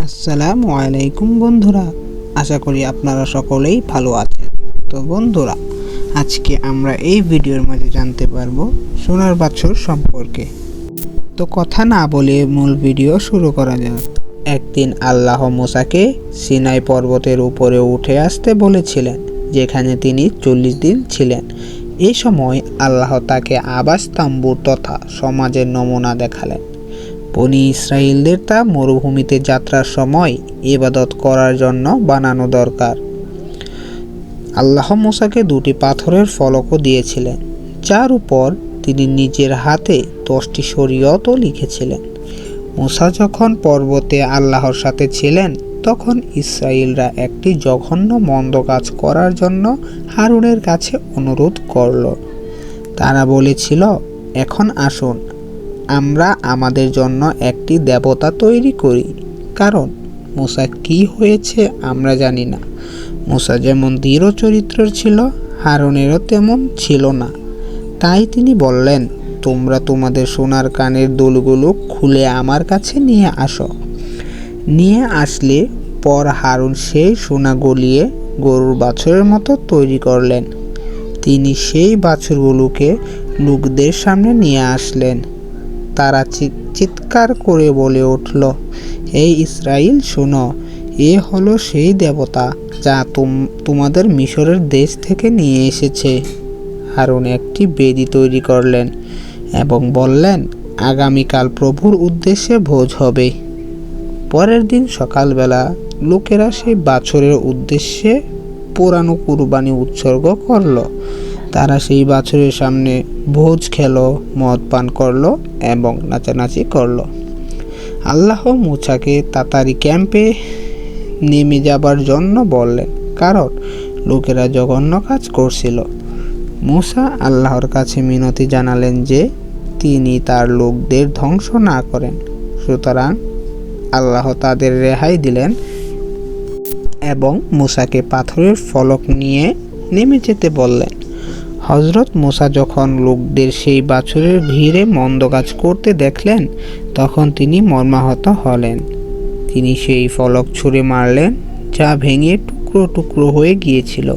আসসালামু আলাইকুম বন্ধুরা, আশা করি আপনারা সকলেই ভালো আছেন। তো বন্ধুরা, আজকে আমরা এই ভিডিওর মাঝে জানতে পারবো সোনার বাছুর সম্পর্কে। তো কথা না বলে মূল ভিডিও শুরু করা যাক। একদিন আল্লাহ মুসাকে সিনাই পর্বতের উপরে উঠে আসতে বলেছিলেন, যেখানে তিনি 40 দিন ছিলেন। এই সময় আল্লাহ তাকে আবাস তাম্বুর তথা সমাজের নমুনা দেখালেন। বনি ইসরাইলদের তা মরুভূমিতে যাত্রার সময় ইবাদত করার জন্য বানানো দরকার। আল্লাহ মুসাকে 2টি পাথরের ফলকও দিয়েছিলেন, যার উপর তিনি নিজের হাতে 10টি শরীয়তও লিখেছিলেন। মুসা যখন পর্বতে আল্লাহর সাথে ছিলেন, তখন ইসরাইলরা একটি জঘন্য মন্দ কাজ করার জন্য হারুনের কাছে অনুরোধ করল। তারা বলেছিল, এখন আসুন আমরা আমাদের জন্য একটি দেবতা তৈরি করি, কারণ মুসা কি হয়েছে আমরা জানি না। মুসা যেমন দৃঢ় চরিত্রের ছিল, হারুনেরও তেমন ছিল না। তাই তিনি বললেন, তোমরা তোমাদের সোনার কানের দুলগুলো খুলে আমার কাছে নিয়ে আসো। নিয়ে আসলে পর হারুন সেই সোনা গলিয়ে গরুর বাছুরের মতো তৈরি করলেন। তিনি সেই বাছুরগুলোকে লোকদের সামনে নিয়ে আসলেন। তারা চিৎকার করে বলে উঠল, হে ইসরাইল, শোনো, এ হলো সেই দেবতা যা তোমাদের মিশরের দেশ থেকে নিয়ে এসেছে। হারুন একটি বেদি তৈরি করলেন এবং বললেন, আগামীকাল প্রভুর উদ্দেশ্যে ভোজ হবে। পরের দিন সকালবেলা লোকেরা সেই বাছুরের উদ্দেশ্যে পোড়ানো কুরবানি উৎসর্গ করল। তারা সেই বাছুরের সামনে ভোজ খেলো, মদ পান করলো এবং নাচানাচি করলো। আল্লাহ মুসাকে তাড়াতাড়ি ক্যাম্পে নেমে যাবার জন্য বললেন, কারণ লোকেরা জঘন্য কাজ করছিল। মুসা আল্লাহর কাছে মিনতি জানালেন যে তিনি তার লোকদের ধ্বংস না করেন। সুতরাং আল্লাহ তাদের রেহাই দিলেন এবং মুসাকে পাথরের ফলক নিয়ে নেমে যেতে বললেন। হযরত মুসা যখন লোকদের সেই বাছুরের ভিড়ে মন্দ কাজ করতে দেখলেন, তখন তিনি মর্মাহত হলেন। তিনি সেই ফলক ছুঁড়ে মারলেন, যা ভেঙে টুকরো টুকরো হয়ে গিয়েছিল।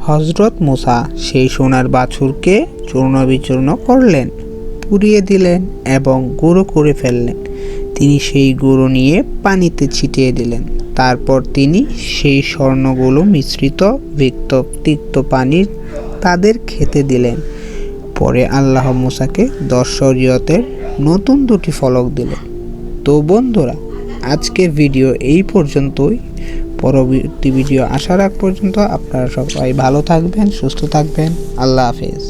হযরত মুসা সেই সোনার বাছুরকে চূর্ণ বিচূর্ণ করলেন, পুড়িয়ে দিলেন এবং গুঁড়ো করে ফেললেন। তিনি সেই গুঁড়ো নিয়ে পানিতে ছিটিয়ে দিলেন। তারপর তিনি সেই স্বর্ণগুলো মিশ্রিত তিক্ত পানি তাদের খেতে দিলেন। পরে আল্লাহ মুসাকে 10 শরীয়তের নতুন 2টি ফলক দিলেন। তো বন্ধুরা, আজকের ভিডিও এই পর্যন্তই। পরবর্তী ভিডিও আসার আগ পর্যন্ত আপনারা সবাই ভালো থাকবেন, সুস্থ থাকবেন। আল্লাহ হাফেজ।